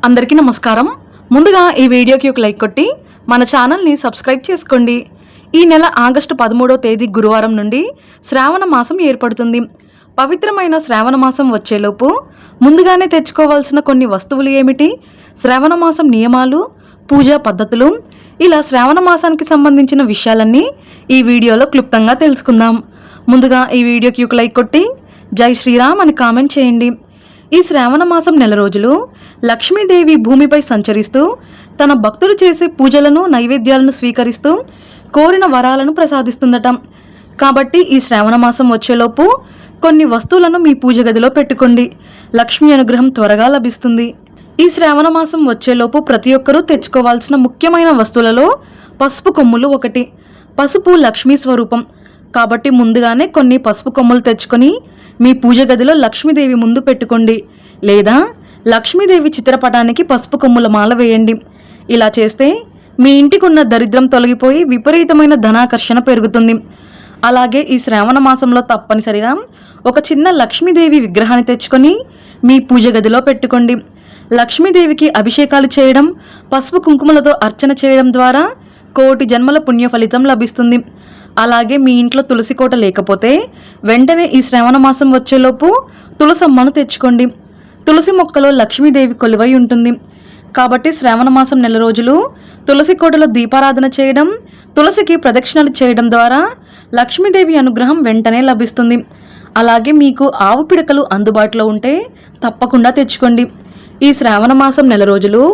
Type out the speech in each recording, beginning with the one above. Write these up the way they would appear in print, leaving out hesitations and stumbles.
అందరికీ నమస్కారం. ముందుగా ఈ వీడియోకి ఒక లైక్ కొట్టి మన ఛానల్ని సబ్స్క్రైబ్ చేసుకోండి. ఈ నెల ఆగస్టు 13వ తేదీ గురువారం నుండి శ్రావణ మాసం ఏర్పడుతుంది. పవిత్రమైన శ్రావణ మాసం వచ్చేలోపు ముందుగానే తెచ్చుకోవాల్సిన కొన్ని వస్తువులు ఏమిటి, శ్రావణ మాసం నియమాలు, పూజా పద్ధతులు, ఇలా శ్రావణ మాసానికి సంబంధించిన విషయాలన్నీ ఈ వీడియోలో క్లుప్తంగా తెలుసుకుందాం. ముందుగా ఈ వీడియోకి ఒక లైక్ కొట్టి జై శ్రీరామ్ అని కామెంట్ చేయండి. ఈ శ్రావణ మాసం నెల రోజులు లక్ష్మీదేవి భూమిపై సంచరిస్తూ తన భక్తులు చేసే పూజలను నైవేద్యాలను స్వీకరిస్తూ కోరిన వరాలను ప్రసాదిస్తుందట. కాబట్టి ఈ శ్రావణ మాసం వచ్చేలోపు కొన్ని వస్తువులను మీ పూజ గదిలో పెట్టుకోండి. లక్ష్మీ అనుగ్రహం త్వరగా లభిస్తుంది. ఈ శ్రావణ మాసం వచ్చేలోపు ప్రతి ఒక్కరూ తెచ్చుకోవాల్సిన ముఖ్యమైన వస్తువులలో పసుపు కొమ్ములు ఒకటి. పసుపు లక్ష్మీ స్వరూపం కాబట్టి ముందుగానే కొన్ని పసుపు కొమ్ములు తెచ్చుకొని మీ పూజ గదిలో లక్ష్మీదేవి ముందు పెట్టుకోండి, లేదా లక్ష్మీదేవి చిత్రపటానికి పసుపు కొమ్ముల మాల వేయండి. ఇలా చేస్తే మీ ఇంటికి ఉన్న దరిద్రం తొలగిపోయి విపరీతమైన ధనాకర్షణ పెరుగుతుంది. అలాగే ఈ శ్రావణ మాసంలో తప్పనిసరిగా ఒక చిన్న లక్ష్మీదేవి విగ్రహాన్ని తెచ్చుకొని మీ పూజ గదిలో పెట్టుకోండి. లక్ష్మీదేవికి అభిషేకాలు చేయడం, పసుపు కుంకుమలతో అర్చన చేయడం ద్వారా కోటి జన్మల పుణ్య ఫలితం లభిస్తుంది. అలాగే మీ ఇంట్లో తులసి కోట లేకపోతే వెంటనే ఈ శ్రావణ మాసం వచ్చేలోపు తులసమ్మను తెచ్చుకోండి. తులసి మొక్కలో లక్ష్మీదేవి కొలువై ఉంటుంది. కాబట్టి శ్రావణ మాసం నెల రోజులు తులసి కోటలో దీపారాధన చేయడం, తులసికి ప్రదక్షిణలు చేయడం ద్వారా లక్ష్మీదేవి అనుగ్రహం వెంటనే లభిస్తుంది. అలాగే మీకు ఆవు పిడకలు అందుబాటులో ఉంటే తప్పకుండా తెచ్చుకోండి. ఈ శ్రావణ మాసం నెల రోజులు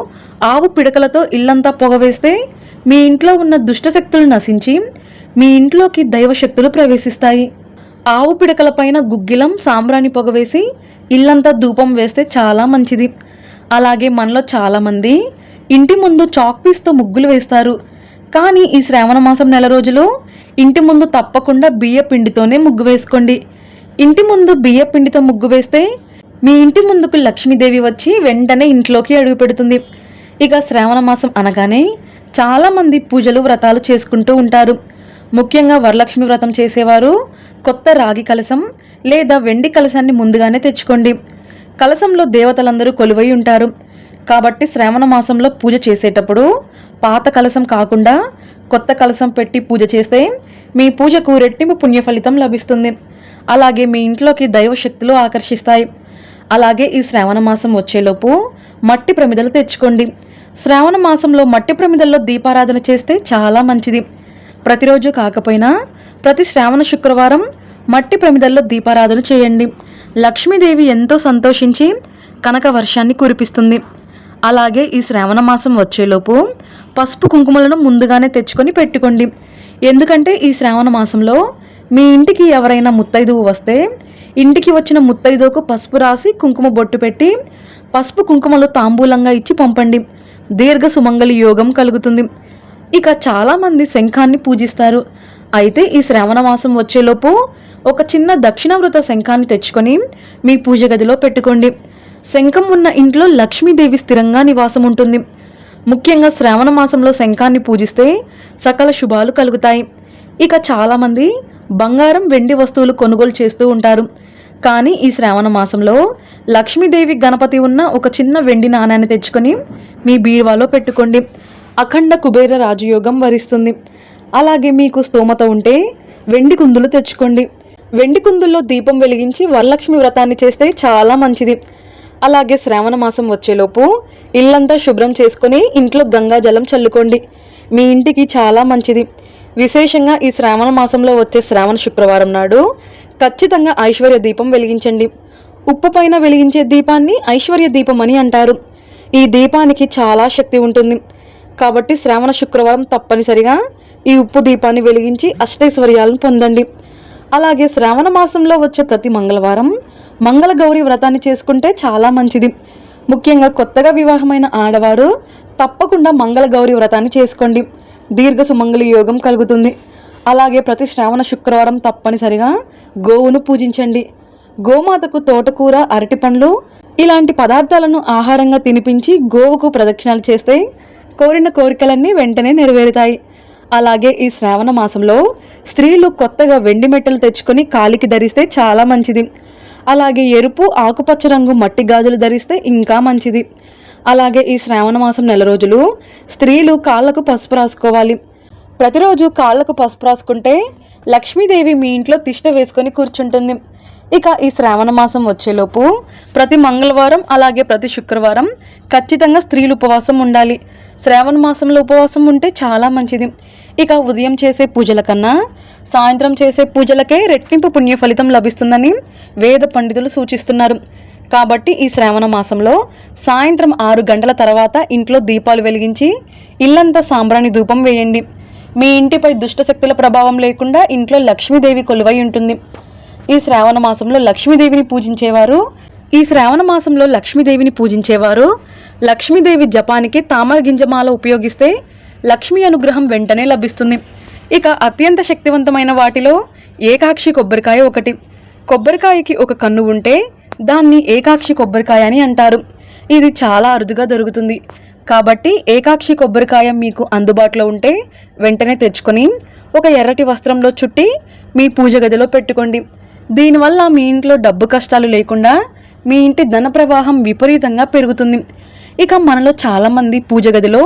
ఆవు పిడకలతో ఇల్లంతా పొగవేస్తే మీ ఇంట్లో ఉన్న దుష్టశక్తులు నశించి మీ ఇంట్లోకి దైవశక్తులు ప్రవేశిస్తాయి. ఆవు పిడకల పైన గుగ్గిలం సాంబ్రాణి పొగవేసి ఇల్లంతా ధూపం వేస్తే చాలా మంచిది. అలాగే మనలో చాలామంది ఇంటి ముందు చాక్ పీస్తో ముగ్గులు వేస్తారు. కానీ ఈ శ్రావణ మాసం నెల రోజులు ఇంటి ముందు తప్పకుండా బియ్య పిండితోనే ముగ్గు వేసుకోండి. ఇంటి ముందు బియ్య పిండితో ముగ్గు వేస్తే మీ ఇంటి ముందుకు లక్ష్మీదేవి వచ్చి వెంటనే ఇంట్లోకి అడుగు పెడుతుంది. ఇక శ్రావణ మాసం అనగానే చాలామంది పూజలు వ్రతాలు చేసుకుంటూ ఉంటారు. ముఖ్యంగా వరలక్ష్మి వ్రతం చేసేవారు కొత్త రాగి కలశం లేదా వెండి కలశాన్ని ముందుగానే తెచ్చుకోండి. కలశంలో దేవతలందరూ కొలువై ఉంటారు. కాబట్టి శ్రావణ మాసంలో పూజ చేసేటప్పుడు పాత కలశం కాకుండా కొత్త కలశం పెట్టి పూజ చేస్తే మీ పూజకు రెట్టింపు పుణ్య ఫలితం లభిస్తుంది. అలాగే మీ ఇంట్లోకి దైవశక్తులు ఆకర్షిస్తాయి. అలాగే ఈ శ్రావణ మాసం వచ్చేలోపు మట్టి ప్రమిదలు తెచ్చుకోండి. శ్రావణ మాసంలో మట్టి ప్రమిదల్లో దీపారాధన చేస్తే చాలా మంచిది. ప్రతిరోజు కాకపోయినా ప్రతి శ్రావణ శుక్రవారం మట్టి ప్రమిదల్లో దీపారాధన చేయండి. లక్ష్మీదేవి ఎంతో సంతోషించి కనక వర్షాన్ని కురిపిస్తుంది. అలాగే ఈ శ్రావణ మాసం వచ్చేలోపు పసుపు కుంకుమలను ముందుగానే తెచ్చుకొని పెట్టుకోండి. ఎందుకంటే ఈ శ్రావణ మాసంలో మీ ఇంటికి ఎవరైనా ముత్తైదువు వస్తే ఇంటికి వచ్చిన ముత్తైదువుకు పసుపు రాసి కుంకుమ బొట్టు పెట్టి పసుపు కుంకుమలు తాంబూలంగా ఇచ్చి పంపండి. దీర్ఘ సుమంగళి యోగం కలుగుతుంది. ఇక చాలామంది శంఖాన్ని పూజిస్తారు. అయితే ఈ శ్రావణ మాసం వచ్చేలోపు ఒక చిన్న దక్షిణావృత శంఖాన్ని తెచ్చుకొని మీ పూజ గదిలో పెట్టుకోండి. శంఖం ఉన్న ఇంట్లో లక్ష్మీదేవి స్థిరంగా నివాసం ఉంటుంది. ముఖ్యంగా శ్రావణ మాసంలో శంఖాన్ని పూజిస్తే సకల శుభాలు కలుగుతాయి. ఇక చాలామంది బంగారం వెండి వస్తువులు కొనుగోలు చేస్తూ ఉంటారు. కానీ ఈ శ్రావణ మాసంలో లక్ష్మీదేవి గణపతి ఉన్న ఒక చిన్న వెండి నాణాన్ని తెచ్చుకొని మీ బీరువాలో పెట్టుకోండి. అఖండ కుబేర రాజయోగం వరిస్తుంది. అలాగే మీకు స్తోమత ఉంటే వెండి కుందులు తెచ్చుకోండి. వెండి కుందుల్లో దీపం వెలిగించి వరలక్ష్మి వ్రతాన్ని చేస్తే చాలా మంచిది. అలాగే శ్రావణ మాసం వచ్చేలోపు ఇల్లంతా శుభ్రం చేసుకొని ఇంట్లో గంగా జలం చల్లుకోండి. మీ ఇంటికి చాలా మంచిది. విశేషంగా ఈ శ్రావణ మాసంలో వచ్చే శ్రావణ శుక్రవారం నాడు ఖచ్చితంగా ఐశ్వర్య దీపం వెలిగించండి. ఉప్పు పైన వెలిగించే దీపాన్ని ఐశ్వర్య దీపం అని అంటారు. ఈ దీపానికి చాలా శక్తి ఉంటుంది. కాబట్టి శ్రావణ శుక్రవారం తప్పనిసరిగా ఈ ఉప్పు దీపాన్ని వెలిగించి అష్టైశ్వర్యాలను పొందండి. అలాగే శ్రావణ మాసంలో వచ్చే ప్రతి మంగళవారం మంగళ గౌరి వ్రతాన్ని చేసుకుంటే చాలా మంచిది. ముఖ్యంగా కొత్తగా వివాహమైన ఆడవారు తప్పకుండా మంగళ గౌరి వ్రతాన్ని చేసుకోండి. దీర్ఘ సుమంగళి యోగం కలుగుతుంది. అలాగే ప్రతి శ్రావణ శుక్రవారం తప్పనిసరిగా గోవును పూజించండి. గోమాతకు తోటకూర, అరటి పండ్లు ఇలాంటి పదార్థాలను ఆహారంగా తినిపించి గోవుకు ప్రదక్షిణాలు చేస్తే కోరిన కోరికలన్నీ వెంటనే నెరవేరుతాయి. అలాగే ఈ శ్రావణ మాసంలో స్త్రీలు కొత్తగా వెండి మెట్టలు తెచ్చుకొని కాలికి ధరిస్తే చాలా మంచిది. అలాగే ఎరుపు, ఆకుపచ్చ రంగు మట్టి గాజులు ధరిస్తే ఇంకా మంచిది. అలాగే ఈ శ్రావణ మాసం నెల రోజులు స్త్రీలు కాళ్ళకు పసుపు రాసుకోవాలి. ప్రతిరోజు కాళ్ళకు పసుపు రాసుకుంటే లక్ష్మీదేవి మీ ఇంట్లో తిష్ట వేసుకొని కూర్చుంటుంది. ఇక ఈ శ్రావణ మాసం వచ్చేలోపు ప్రతి మంగళవారం అలాగే ప్రతి శుక్రవారం ఖచ్చితంగా స్త్రీలు ఉపవాసం ఉండాలి. శ్రావణ మాసంలో ఉపవాసం ఉంటే చాలా మంచిది. ఇక ఉదయం చేసే పూజల కన్నా సాయంత్రం చేసే పూజలకే రెట్టింపు పుణ్య ఫలితం లభిస్తుందని వేద పండితులు సూచిస్తున్నారు. కాబట్టి ఈ శ్రావణ మాసంలో సాయంత్రం 6 గంటల తర్వాత ఇంట్లో దీపాలు వెలిగించి ఇల్లంతా సాంబ్రాణి ధూపం వేయండి. మీ ఇంటిపై దుష్టశక్తుల ప్రభావం లేకుండా ఇంట్లో లక్ష్మీదేవి కొలువై ఉంటుంది. ఈ శ్రావణ మాసంలో లక్ష్మీదేవిని పూజించేవారు లక్ష్మీదేవి జపానికి తామర గింజమాల ఉపయోగిస్తే లక్ష్మీ అనుగ్రహం వెంటనే లభిస్తుంది. ఇక అత్యంత శక్తివంతమైన వాటిలో ఏకాక్షి కొబ్బరికాయ ఒకటి. కొబ్బరికాయకి ఒక కన్ను ఉంటే దాన్ని ఏకాక్షి కొబ్బరికాయ అని అంటారు. ఇది చాలా అరుదుగా దొరుకుతుంది. కాబట్టి ఏకాక్షి కొబ్బరికాయ మీకు అందుబాటులో ఉంటే వెంటనే తెచ్చుకొని ఒక ఎర్రటి వస్త్రంలో చుట్టి మీ పూజ గదిలో పెట్టుకోండి. దీనివల్ల మీ ఇంట్లో డబ్బు కష్టాలు లేకుండా మీ ఇంటి ధన ప్రవాహం విపరీతంగా పెరుగుతుంది. ఇక మనలో చాలామంది పూజ గదిలో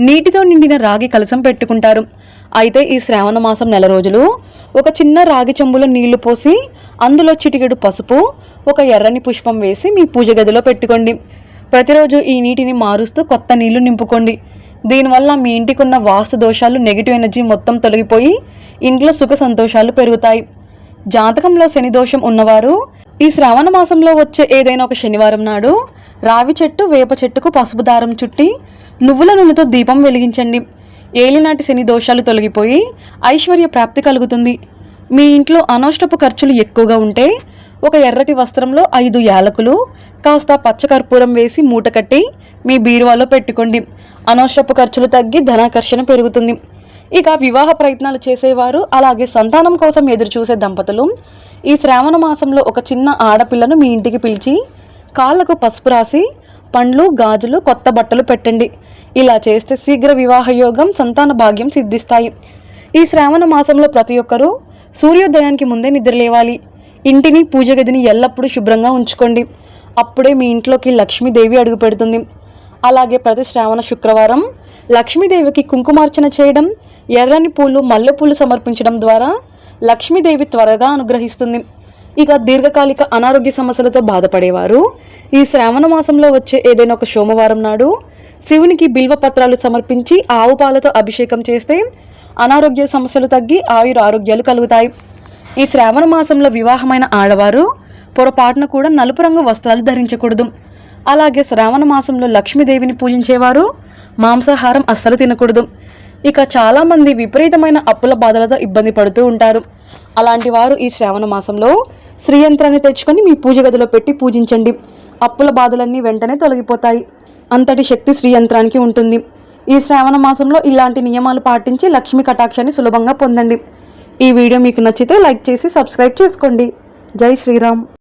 నీటితో నిండిన రాగి కలశం పెట్టుకుంటారు. అయితే ఈ శ్రావణ మాసం నెల రోజులు ఒక చిన్న రాగి చెంబులో నీళ్లు పోసి అందులో చిటికెడు పసుపు, ఒక ఎర్రని పుష్పం వేసి మీ పూజ గదిలో పెట్టుకోండి. ప్రతిరోజు ఈ నీటిని మారుస్తూ కొత్త నీళ్లు నింపుకోండి. దీనివల్ల మీ ఇంటికి ఉన్న వాస్తు దోషాలు, నెగిటివ్ ఎనర్జీ మొత్తం తొలగిపోయి ఇంట్లో సుఖ సంతోషాలు పెరుగుతాయి. జాతకంలో శని దోషం ఉన్నవారు ఈ శ్రావణ మాసంలో వచ్చే ఏదైనా ఒక శనివారం నాడు రావి చెట్టు, వేప చెట్టుకు పసుపు దారం చుట్టి నువ్వుల నూనెతో దీపం వెలిగించండి. ఏలినాటి శని దోషాలు తొలగిపోయి ఐశ్వర్య ప్రాప్తి కలుగుతుంది. మీ ఇంట్లో అనవసరపు ఖర్చులు ఎక్కువగా ఉంటే ఒక ఎర్రటి వస్త్రంలో 5 యాలకులు, కాస్త పచ్చకర్పూరం వేసి మూట కట్టి మీ బీరువాలో పెట్టుకోండి. అనవసరపు ఖర్చులు తగ్గి ధనాకర్షణ పెరుగుతుంది. ఇక వివాహ ప్రయత్నాలు చేసేవారు అలాగే సంతానం కోసం ఎదురు చూసే దంపతులు ఈ శ్రావణ మాసంలో ఒక చిన్న ఆడపిల్లను మీ ఇంటికి పిలిచి కాళ్ళకు పసుపు రాసి పండ్లు, గాజులు, కొత్త బట్టలు పెట్టండి. ఇలా చేస్తే శీఘ్ర వివాహ యోగం, సంతాన భాగ్యం సిద్ధిస్తాయి. ఈ శ్రావణ మాసంలో ప్రతి ఒక్కరూ సూర్యోదయానికి ముందే నిద్రలేవాలి. ఇంటిని, పూజ గదిని ఎల్లప్పుడూ శుభ్రంగా ఉంచుకోండి. అప్పుడే మీ ఇంట్లోకి లక్ష్మీదేవి అడుగు పెడుతుంది. అలాగే ప్రతి శ్రావణ శుక్రవారం లక్ష్మీదేవికి కుంకుమార్చన చేయడం, ఎర్రని పూలు, మల్లెపూలు సమర్పించడం ద్వారా లక్ష్మీదేవి త్వరగా అనుగ్రహిస్తుంది. ఇక దీర్ఘకాలిక అనారోగ్య సమస్యలతో బాధపడేవారు ఈ శ్రావణ మాసంలో వచ్చే ఏదైనా ఒక సోమవారం నాడు శివునికి బిల్వ పత్రాలు సమర్పించి ఆవు పాలతో అభిషేకం చేస్తే అనారోగ్య సమస్యలు తగ్గి ఆరోగ్యాలు కలుగుతాయి. ఈ శ్రావణ మాసంలో వివాహమైన ఆడవారు పొరపాటున కూడా నలుపు రంగు వస్త్రాలు ధరించకూడదు. అలాగే శ్రావణ మాసంలో లక్ష్మీదేవిని పూజించేవారు మాంసాహారం అస్సలు తినకూడదు. ఇక చాలామంది విపరీతమైన అప్పుల బాధలతో ఇబ్బంది పడుతూ ఉంటారు. అలాంటి వారు ఈ శ్రావణ మాసంలో శ్రీయంత్రాన్ని తెచ్చుకొని మీ పూజ గదిలో పెట్టి పూజించండి. అప్పుల బాధలన్నీ వెంటనే తొలగిపోతాయి. అంతటి శక్తి శ్రీయంత్రానికి ఉంటుంది. ఈ శ్రావణ మాసంలో ఇలాంటి నియమాలు పాటించి లక్ష్మీ కటాక్షాన్ని సులభంగా పొందండి. ఈ వీడియో మీకు నచ్చితే లైక్ చేసి సబ్స్క్రైబ్ చేసుకోండి. జై శ్రీరామ్.